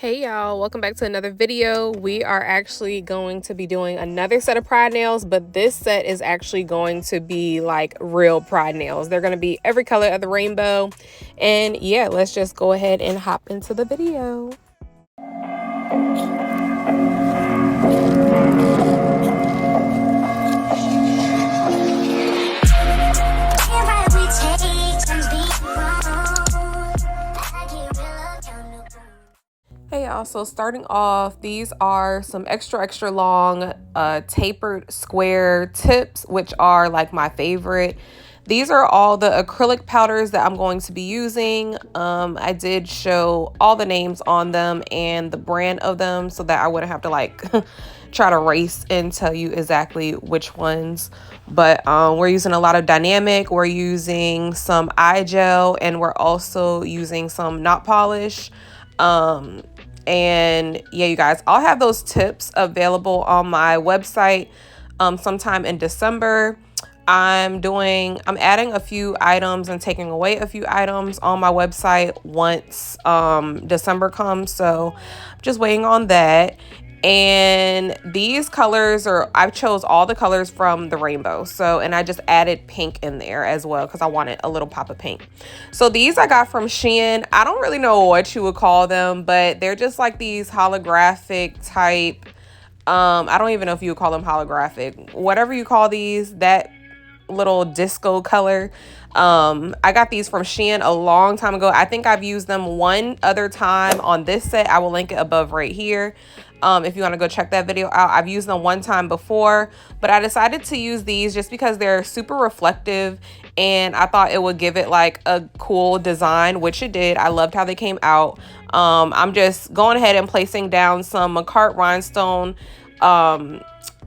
Hey y'all, welcome back to another video. We are actually going to be doing another set of pride nails, but this set is actually going to be like real pride nails. They're going to be every color of the rainbow. And yeah, let's just go ahead and hop into the video. Hey y'all, so starting off, these are some extra long tapered square tips, which are like my favorite. These are all the acrylic powders that I'm going to be using. I did show all the names on them and the brand of them so that I wouldn't have to like try to race and tell you exactly which ones. But we're using a lot of dynamic, we're using some eye gel, and we're also using some knot polish. And yeah, you guys, I'll have those tips available on my website sometime in December. I'm adding a few items and taking away a few items on my website once December comes, so I'm just waiting on that. And these colors I chose all the colors from the rainbow, and I just added pink in there as well because I wanted a little pop of pink. So these I got from Shein. I don't really know what you would call them, but they're just like these holographic type, I don't even know if you would call them holographic, whatever you call these, that little disco color. I got these from Shein a long time ago. I think I've used them one other time on this set. I will link it above right here. If you want to go check that video out. I've used them one time before, but I decided to use these just because they're super reflective and I thought it would give it like a cool design, which it did. I loved how they came out. I'm just going ahead and placing down some McCart rhinestone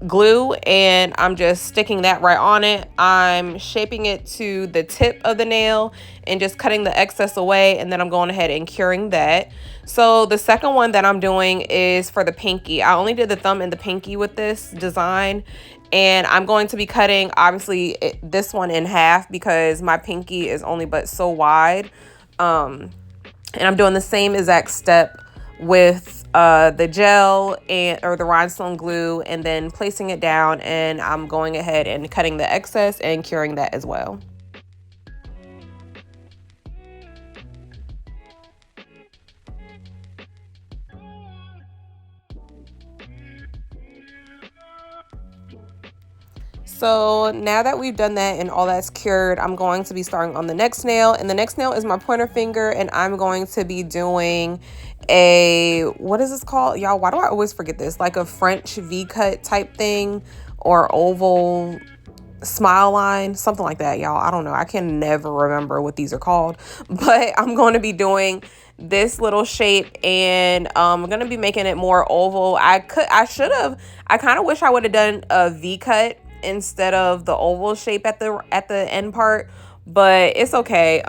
glue, and I'm just sticking that right on it. I'm shaping it to the tip of the nail and just cutting the excess away, and then I'm going ahead and curing that. So the second one that I'm doing is for the pinky. I only did the thumb and the pinky with this design, and I'm going to be cutting obviously this one in half because my pinky is only but so wide. And I'm doing the same exact step with the gel or the rhinestone glue, and then placing it down, and I'm going ahead and cutting the excess and curing that as well. So now that we've done that and all that's cured, I'm going to be starting on the next nail, and the next nail is my pointer finger, and I'm going to be doing what is this called? Y'all, why do I always forget this? Like a French V-cut type thing or oval smile line, something like that, y'all. I don't know. I can never remember what these are called, but I'm going to be doing this little shape, and I'm going to be making it more oval. I kind of wish I would have done a V-cut instead of the oval shape at the end part, but it's okay.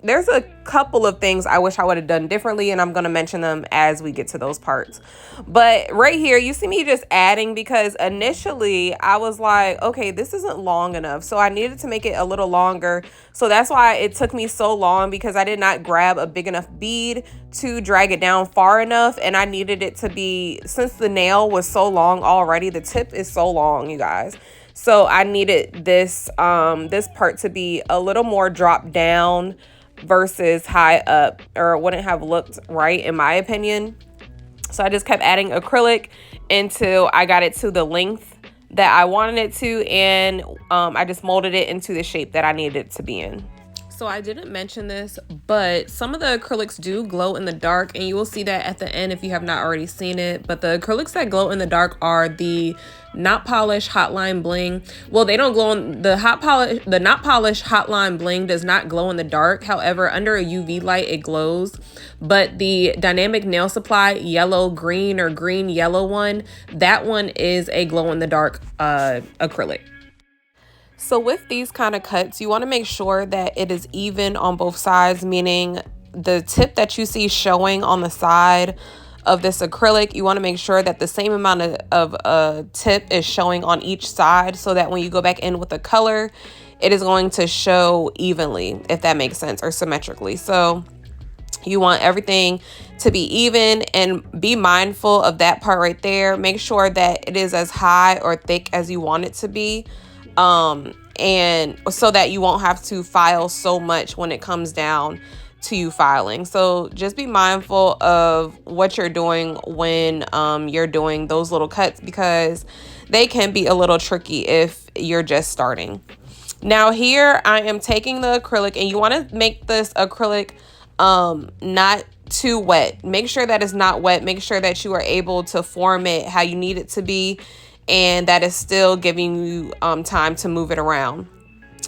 There's a couple of things I wish I would have done differently, and I'm going to mention them as we get to those parts. But right here, you see me just adding because initially I was like, okay, this isn't long enough. So I needed to make it a little longer. So that's why it took me so long, because I did not grab a big enough bead to drag it down far enough. And I needed it to be, since the nail was so long already, the tip is so long, you guys. So I needed this part to be a little more dropped down versus high up, or it wouldn't have looked right in my opinion. So I just kept adding acrylic until I got it to the length that I wanted it to, and I just molded it into the shape that I needed it to be in. So I didn't mention this, but some of the acrylics do glow in the dark, and you will see that at the end if you have not already seen it. But the acrylics that glow in the dark are the Knot Polish Hotline Bling. Well, they don't glow in the Knot Polish Hotline Bling does not glow in the dark. However, under a UV light, it glows. But the Dynamic Nail Supply yellow green or green yellow one, that one is a glow in the dark acrylic. So with these kind of cuts, you want to make sure that it is even on both sides, meaning the tip that you see showing on the side of this acrylic, you want to make sure that the same amount of tip is showing on each side, so that when you go back in with the color, it is going to show evenly, if that makes sense, or symmetrically. So You want everything to be even, and be mindful of that part right there. Make sure that it is as high or thick as you want it to be. And so that you won't have to file so much when it comes down to you filing. So just be mindful of what you're doing when you're doing those little cuts, because they can be a little tricky if you're just starting. Now here I am taking the acrylic, and you want to make this acrylic not too wet. Make sure that it's not wet. Make sure that you are able to form it how you need it to be, and that is still giving you time to move it around.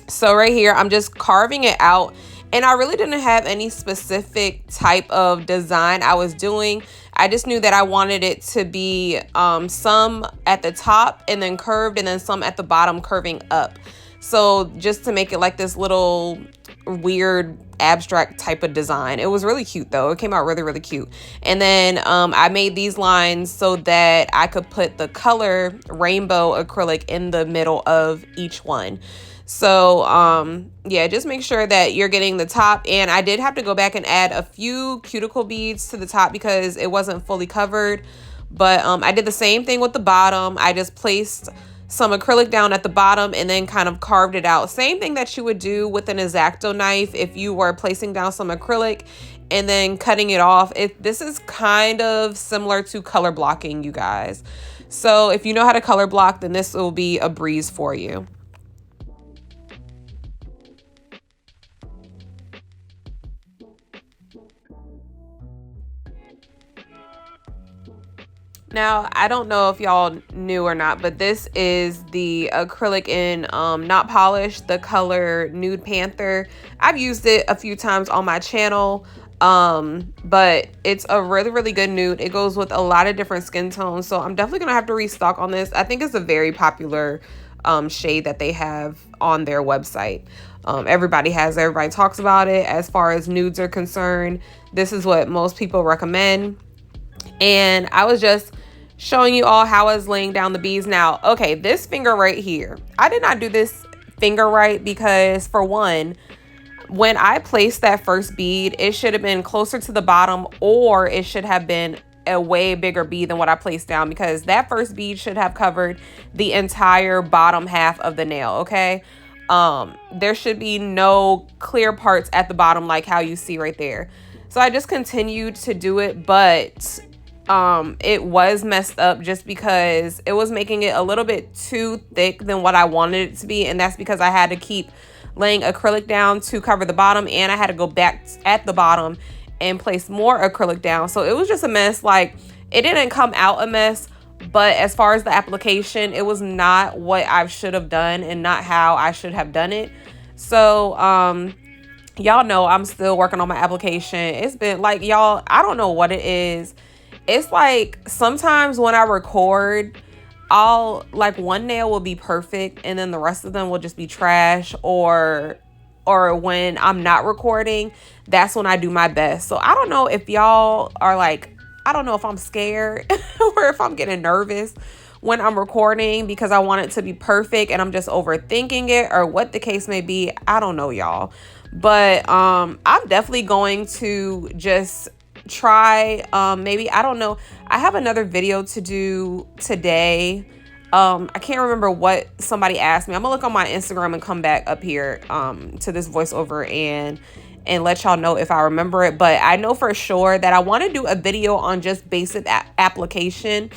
So right here, I'm just carving it out, and I really didn't have any specific type of design I was doing. I just knew that I wanted it to be some at the top and then curved, and then some at the bottom curving up. So just to make it like this little weird abstract type of design. It was really cute though. It came out really, really cute. And then I made these lines so that I could put the color rainbow acrylic in the middle of each one. So yeah, just make sure that you're getting the top. And I did have to go back and add a few cuticle beads to the top because it wasn't fully covered. But I did the same thing with the bottom. I just placed some acrylic down at the bottom and then kind of carved it out. Same thing that you would do with an X-Acto knife if you were placing down some acrylic and then cutting it off. This is kind of similar to color blocking, you guys. So if you know how to color block, then this will be a breeze for you. Now, I don't know if y'all knew or not, but this is the acrylic in Not Polished, the color Nude Panther. I've used it a few times on my channel, but it's a really, really good nude. It goes with a lot of different skin tones, so I'm definitely going to have to restock on this. I think it's a very popular shade that they have on their website. Everybody talks about it. As far as nudes are concerned, this is what most people recommend. And I was just showing you all how I was laying down the beads. Now, okay, this finger right here, I did not do this finger right because, for one, when I placed that first bead, it should have been closer to the bottom, or it should have been a way bigger bead than what I placed down, because that first bead should have covered the entire bottom half of the nail, okay? There should be no clear parts at the bottom like how you see right there. So I just continued to do it, but it was messed up just because it was making it a little bit too thick than what I wanted it to be. And that's because I had to keep laying acrylic down to cover the bottom, and I had to go back at the bottom and place more acrylic down. So it was just a mess. Like, it didn't come out a mess, but as far as the application, it was not what I should have done and not how I should have done it. So y'all know I'm still working on my application. It's been like, y'all, I don't know what it is. It's like sometimes when I record, I'll like one nail will be perfect and then the rest of them will just be trash, or when I'm not recording, that's when I do my best. So I don't know if y'all are like, I don't know if I'm scared or if I'm getting nervous when I'm recording because I want it to be perfect and I'm just overthinking it, or what the case may be. I don't know, y'all. But I'm definitely going to just try, maybe, I don't know, I have another video to do today. I can't remember what somebody asked me. I'm gonna look on my Instagram and come back up here to this voiceover and let y'all know if I remember it. But I know for sure that I want to do a video on just basic application,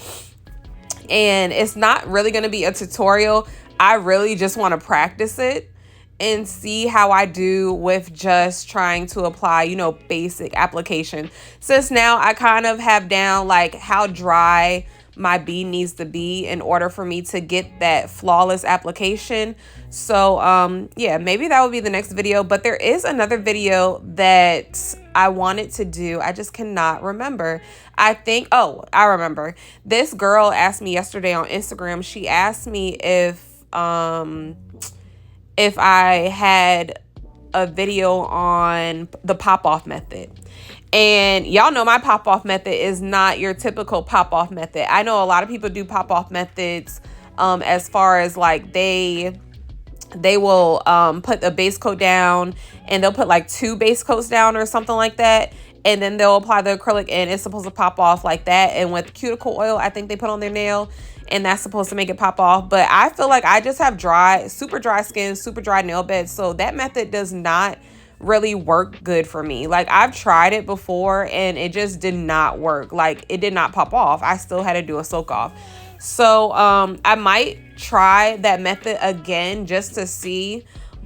and it's not really going to be a tutorial. I really just want to practice it and see how I do with just trying to apply, you know, basic application. Since now I kind of have down like how dry my bead needs to be in order for me to get that flawless application. So yeah, maybe that will be the next video. But there is another video that I wanted to do. I just cannot remember. I think, oh, I remember. This girl asked me yesterday on Instagram. She asked me if I had a video on the pop-off method. And y'all know my pop-off method is not your typical pop-off method. I know a lot of people do pop-off methods as far as like they will put the base coat down, and they'll put like 2 base coats down or something like that. and then they'll apply the acrylic and it's supposed to pop off like that. And with cuticle oil, I think they put on their nail, and that's supposed to make it pop off. But I feel like I just have super dry skin, super dry nail beds, so that method does not really work good for me. Like, I've tried it before and it just did not work. Like, it did not pop off. I still had to do a soak off. So I might try that method again just to see.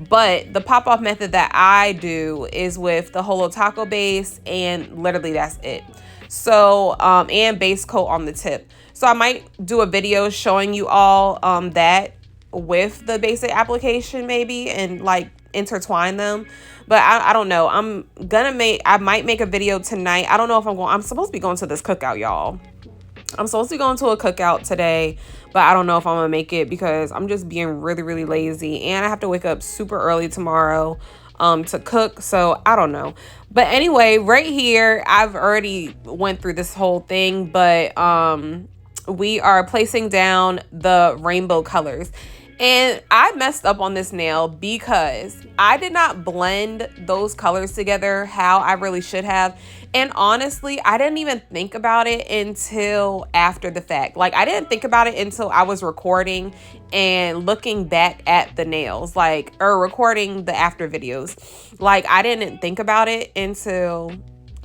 But the pop off method that I do is with the Holo Taco base, and literally that's it. So and base coat on the tip. So I might do a video showing you all that with the basic application maybe, and like intertwine them. But I don't know. I might make a video tonight. I don't know if I'm supposed to be going to this cookout, y'all. I'm supposed to be going to a cookout today, but I don't know if I'm gonna make it because I'm just being really, really lazy, and I have to wake up super early tomorrow to cook. So I don't know. But anyway, right here, I've already went through this whole thing, but we are placing down the rainbow colors. And I messed up on this nail because I did not blend those colors together how I really should have. And honestly, I didn't even think about it until after the fact. Like, I didn't think about it until I was recording and looking back at the nails, like, or recording the after videos. Like, I didn't think about it until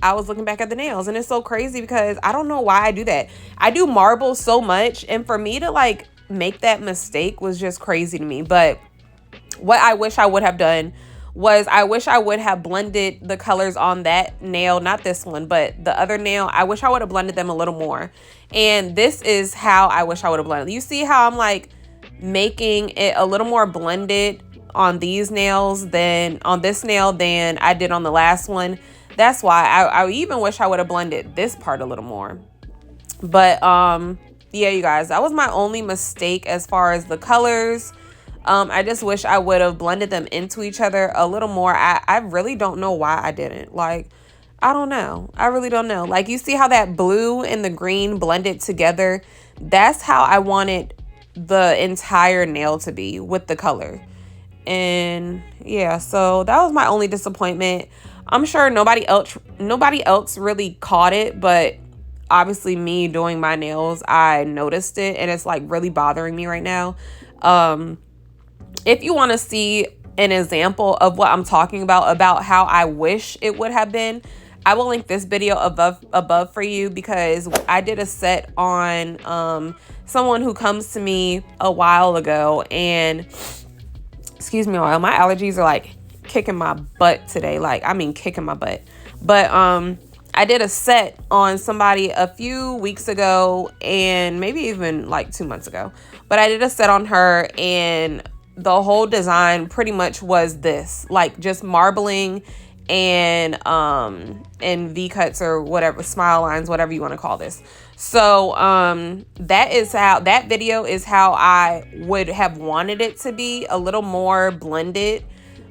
I was looking back at the nails. And it's so crazy because I don't know why I do that. I do marble so much, and for me to like make that mistake was just crazy to me. But what I wish I would have done was I wish I would have blended the colors on that nail, not this one, but the other nail. I wish I would have blended them a little more. And this is how I wish I would have blended. You see how I'm like making it a little more blended on these nails than on this nail than I did on the last one. That's why I even wish I would have blended this part a little more. But yeah, you guys, that was my only mistake as far as the colors. I just wish I would have blended them into each other a little more. I really don't know why I didn't. Like, I don't know. I really don't know. Like, you see how that blue and the green blended together? That's how I wanted the entire nail to be with the color. And yeah, so that was my only disappointment. I'm sure nobody else really caught it, but obviously me doing my nails, I noticed it, and it's like really bothering me right now. If you want to see an example of what I'm talking about how I wish it would have been, I will link this video above for you, because I did a set on someone who comes to me a while ago, and excuse me, my allergies are like kicking my butt today. Like, I mean, kicking my butt. But I did a set on somebody a few weeks ago, and maybe even like 2 months ago. But I did a set on her, and the whole design pretty much was this, like just marbling and V-cuts or whatever, smile lines, whatever you want to call this. So that video is how I would have wanted it to be, a little more blended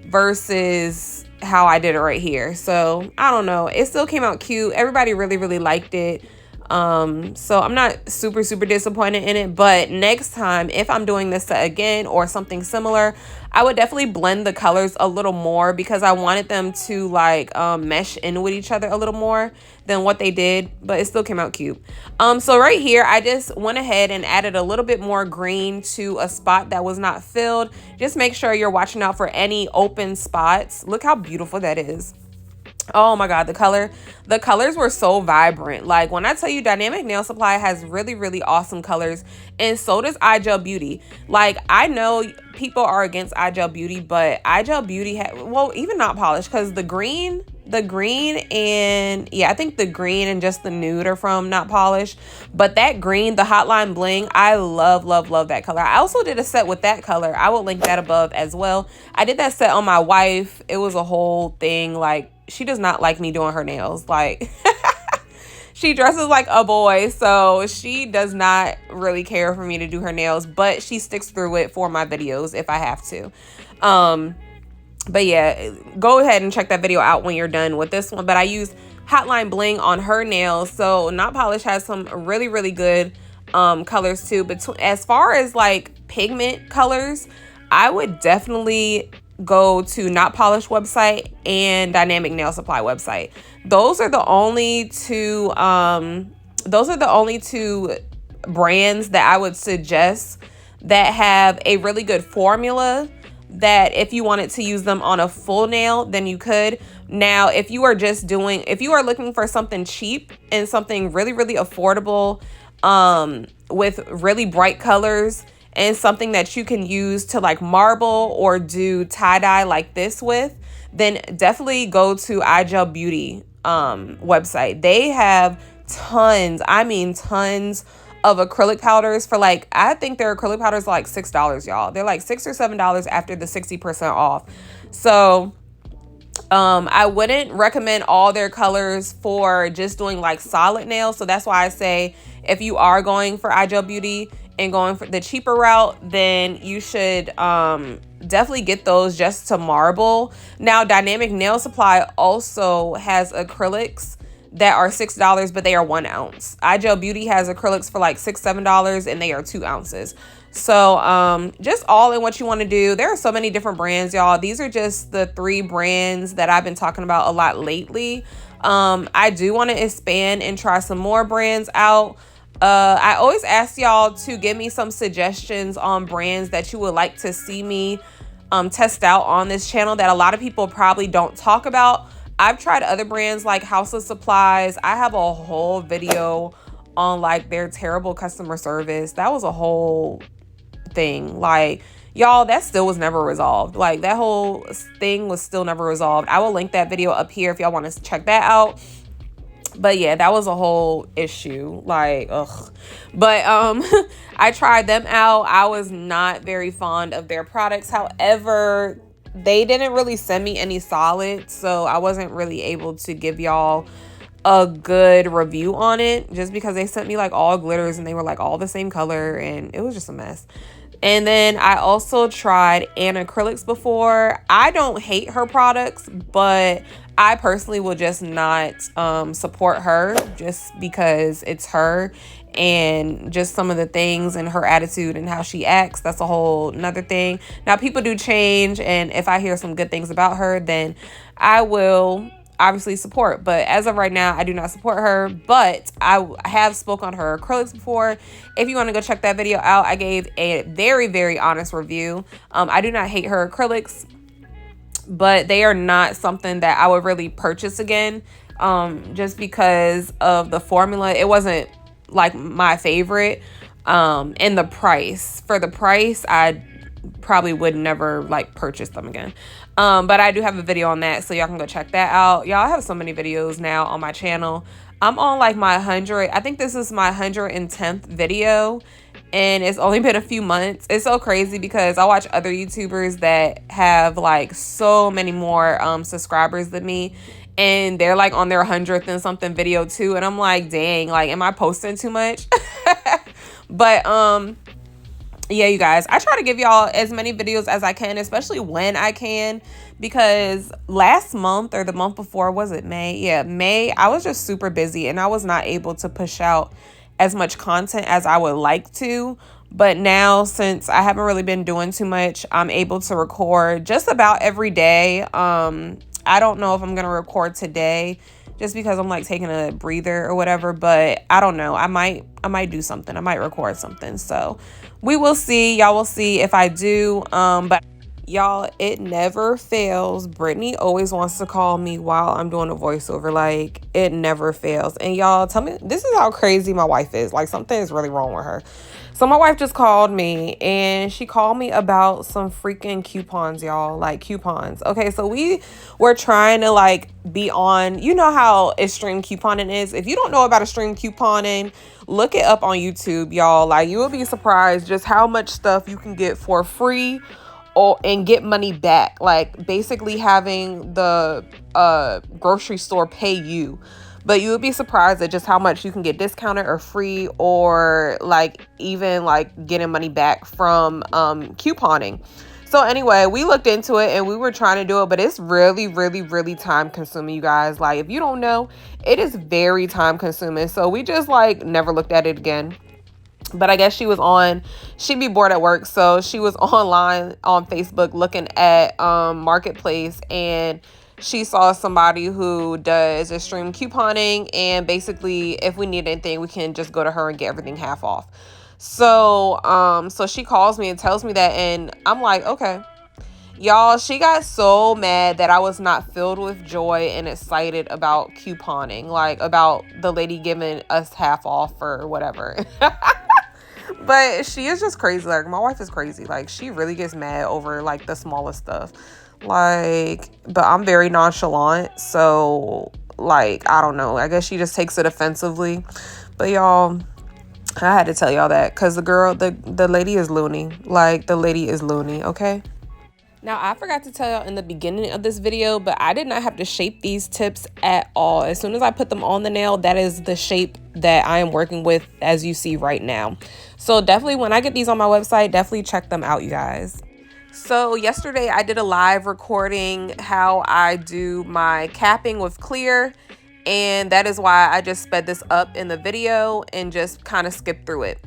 versus how I did it right here. So I don't know, it still came out cute. Everybody really, really liked it. So I'm not super disappointed in it, but next time, if I'm doing this set again or something similar, I would definitely blend the colors a little more, because I wanted them to like mesh in with each other a little more than what they did, but it still came out cute. So right here, I just went ahead and added a little bit more green to a spot that was not filled. Just make sure you're watching out for any open spots. Look how beautiful that is. Oh my God, the colors were so vibrant. Like, when I tell you, Dynamic Nail Supply has really, really awesome colors, and so does iGel Beauty. Like, I know people are against iGel Beauty, but iGel Beauty well, even Not Polished, because the green and yeah, I think the green and just the nude are from Not Polished, but that green, the Hotline Bling, I love that color. I also did a set with that color. I will link that above as well. I did that set on my wife. It was a whole thing. Like, she does not like me doing her nails. Like, she dresses like a boy, so she does not really care for me to do her nails, but she sticks through it for my videos if I have to. But yeah, go ahead and check that video out when you're done with this one. But I used Hotline Bling on her nails. So Not Polished has some really, really good colors too. But as far as like pigment colors, I would definitely go to Not Polish website and Dynamic Nail Supply website. Those are the only two brands that I would suggest that have a really good formula, that if you wanted to use them on a full nail, then you could. Now, if you are looking for something cheap and something really, really affordable, with really bright colors and something that you can use to like marble or do tie-dye like this with, then definitely go to iGel Beauty website. They have tons of acrylic powders for like, I think their acrylic powders are like $6, y'all. They're like $6 or $7 after the 60% off. So I wouldn't recommend all their colors for just doing like solid nails. So that's why I say, if you are going for iGel Beauty and going for the cheaper route, then you should definitely get those just to marble. Now, Dynamic Nail Supply also has acrylics that are $6, but they are 1 ounce. iGel Beauty has acrylics for like $6, $7, and they are 2 ounces. So just all in what you want to do. There are so many different brands, y'all. These are just the 3 brands that I've been talking about a lot lately. I do want to expand and try some more brands out. I always ask y'all to give me some suggestions on brands that you would like to see me test out on this channel that a lot of people probably don't talk about. I've tried other brands like House of Supplies. I have a whole video on like their terrible customer service. That was a whole thing. Like, y'all, that still was never resolved. Like, that whole thing was still never resolved. I will link that video up here if y'all want to check that out. But yeah, that was a whole issue. Like, ugh. But I tried them out. I was not very fond of their products. However, they didn't really send me any solids, so I wasn't really able to give y'all a good review on it, just because they sent me like all glitters and they were like all the same color, and it was just a mess. And then I also tried Acrylics before. I don't hate her products, but I personally will just not support her, just because it's her and just some of the things and her attitude and how she acts. That's a whole nother thing. Now, people do change, and if I hear some good things about her, then I will obviously support. But as of right now, I do not support her, but I have spoke on her acrylics before. If you want to go check that video out, I gave a very, very honest review. I do not hate her acrylics, but they are not something that I would really purchase again, just because of the formula. It wasn't like my favorite, and the price. For the price, I probably would never like purchase them again. But I do have a video on that, so y'all can go check that out. Y'all, I have so many videos now on my channel. I'm on like my 100, I think this is my 110th video, and it's only been a few months. It's so crazy because I watch other YouTubers that have like so many more subscribers than me, and they're like on their 100th and something video too, and I'm like, dang, like, am I posting too much? But yeah, you guys, I try to give y'all as many videos as I can, especially when I can, because last month or the month before, was it May? Yeah, May, I was just super busy and I was not able to push out as much content as I would like to. But now, since I haven't really been doing too much, I'm able to record just about every day. I don't know if I'm going to record today, just because I'm like taking a breather or whatever, but I don't know. I might do something. I might record something. So we will see. Y'all will see if I do. But y'all, it never fails. Brittany always wants to call me while I'm doing a voiceover. Like, it never fails. And y'all, tell me, this is how crazy my wife is. Like, something is really wrong with her. So my wife just called me, and she called me about some freaking coupons, y'all. Like, coupons. Okay, so we were trying to like be on, you know how extreme couponing is. If you don't know about extreme couponing, look it up on YouTube, y'all. Like, you will be surprised just how much stuff you can get for free and get money back. Like, basically having the grocery store pay you. But you would be surprised at just how much you can get discounted or free, or like even like getting money back from couponing. So anyway, we looked into it and we were trying to do it, but it's really, really, really time consuming, you guys. Like, if you don't know, it is very time consuming. So we just like never looked at it again. But I guess she'd be bored at work, so she was online on Facebook looking at Marketplace, and she saw somebody who does extreme couponing, and basically if we need anything, we can just go to her and get everything half off. So she calls me and tells me that, and I'm like, okay. Y'all, she got so mad that I was not filled with joy and excited about couponing, like about the lady giving us half off or whatever. But she is just crazy. Like, my wife is crazy. Like, she really gets mad over like the smallest stuff. Like, but I'm very nonchalant, so like, I don't know, I guess she just takes it offensively. But y'all, I had to tell y'all that because the lady is loony. Like, the lady is loony, okay? Now, I forgot to tell y'all in the beginning of this video, but I did not have to shape these tips at all. As soon as I put them on the nail, that is the shape that I am working with, as you see right now. So definitely, when I get these on my website, definitely check them out, you guys. So yesterday, I did a live recording how I do my capping with clear. And that is why I just sped this up in the video and just kind of skipped through it.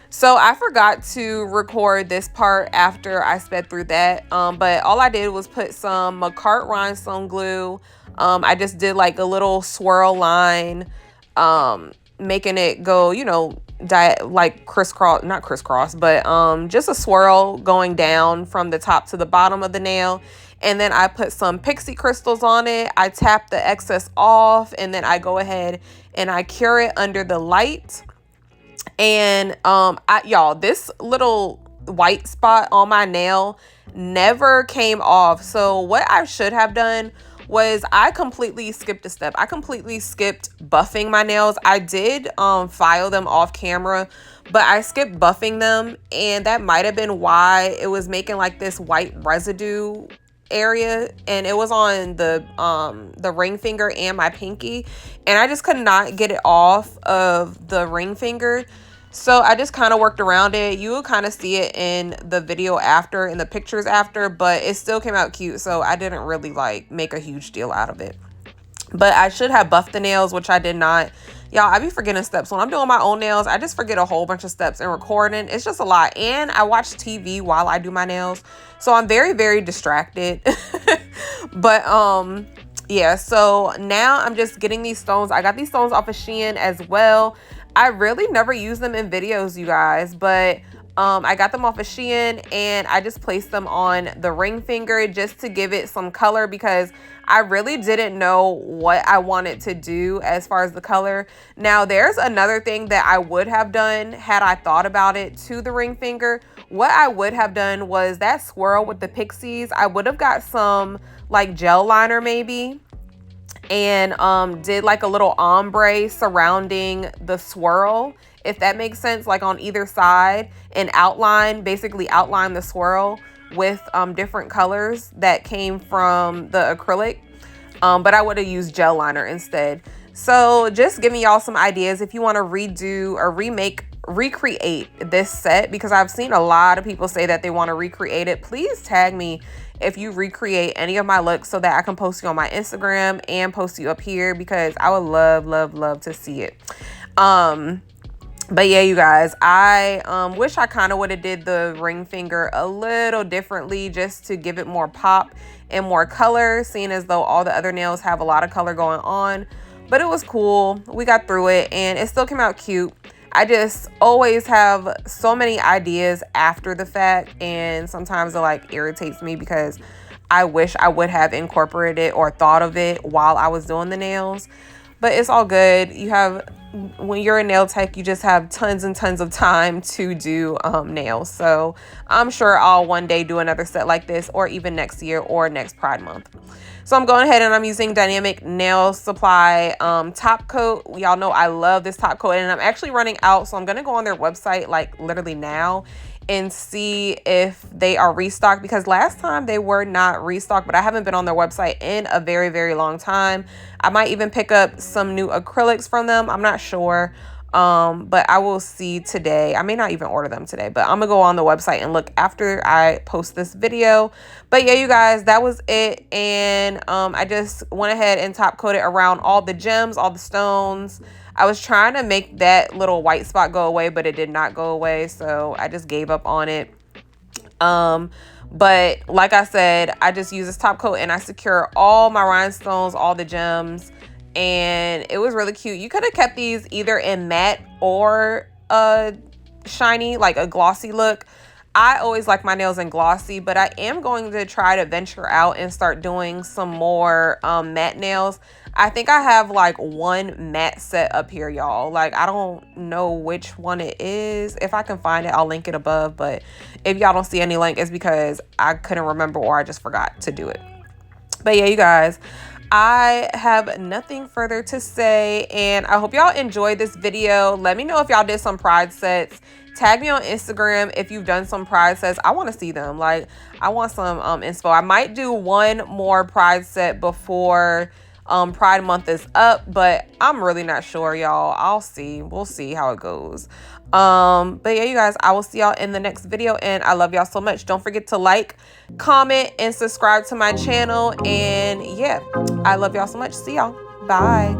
So I forgot to record this part after I sped through that. But all I did was put some McCart rhinestone glue. I just did like a little swirl line, making it go, you know, like crisscross, not crisscross, but just a swirl going down from the top to the bottom of the nail. And then I put some pixie crystals on it. I tap the excess off, and then I go ahead and I cure it under the light. And y'all, this little white spot on my nail never came off. So what I should have done was I completely skipped a step. I completely skipped buffing my nails. I did file them off camera, but I skipped buffing them, and that might have been why it was making like this white residue area, and it was on the ring finger and my pinky, and I just could not get it off of the ring finger. So I just kind of worked around it. You will kind of see it in the video after, in the pictures after, but it still came out cute, so I didn't really like make a huge deal out of it. But I should have buffed the nails, which I did not. Y'all, I be forgetting steps. When I'm doing my own nails, I just forget a whole bunch of steps, and recording, it's just a lot. And I watch TV while I do my nails, so I'm very, very distracted. But yeah, so now I'm just getting these stones. I got these stones off of Shein as well. I really never use them in videos, you guys, but I got them off of Shein, and I just placed them on the ring finger just to give it some color, because I really didn't know what I wanted to do as far as the color. Now, there's another thing that I would have done had I thought about it to the ring finger. What I would have done was that swirl with the pixies. I would have got some like gel liner maybe, and did like a little ombre surrounding the swirl, if that makes sense, like on either side, and basically outline the swirl with different colors that came from the acrylic. But I would have used gel liner instead. So just giving y'all some ideas if you want to redo or recreate this set, because I've seen a lot of people say that they want to recreate it. Please tag me if you recreate any of my looks so that I can post you on my Instagram and post you up here, because I would love, love, love to see it. But yeah, you guys, I wish I kind of would have did the ring finger a little differently, just to give it more pop and more color, seeing as though all the other nails have a lot of color going on. But it was cool. We got through it, and it still came out cute. I just always have so many ideas after the fact, and sometimes it like irritates me because I wish I would have incorporated it or thought of it while I was doing the nails. But it's all good. When you're a nail tech, you just have tons and tons of time to do nails. So I'm sure I'll one day do another set like this, or even next year or next Pride Month. So I'm going ahead and I'm using Dynamic Nail Supply top coat. Y'all know I love this top coat, and I'm actually running out. So I'm going to go on their website like literally now and see if they are restocked, because last time they were not restocked, but I haven't been on their website in a very, very long time. I might even pick up some new acrylics from them. I'm not sure. But I will see today. I may not even order them today, but I'm gonna go on the website and look after I post this video. But yeah, you guys, that was it. And I just went ahead and top coated around all the gems, all the stones. I was trying to make that little white spot go away, but it did not go away, so I just gave up on it. But like I said, I just use this top coat and I secure all my rhinestones, all the gems, and it was really cute. You could have kept these either in matte or shiny, like a glossy look. I always like my nails in glossy, but I am going to try to venture out and start doing some more matte nails. I think I have like one matte set up here, y'all. Like, I don't know which one it is. If I can find it, I'll link it above. But if y'all don't see any link, it's because I couldn't remember or I just forgot to do it. But yeah, you guys, I have nothing further to say, and I hope y'all enjoyed this video. Let me know if y'all did some pride sets. Tag me on Instagram if you've done some pride sets. I want to see them. Like, I want some inspo. I might do one more pride set before Pride Month is up, but I'm really not sure, y'all. I'll see. We'll see how it goes. But yeah, you guys, I will see y'all in the next video, and I love y'all so much. Don't forget to like, comment, and subscribe to my channel. And yeah, I love y'all so much. See y'all. Bye.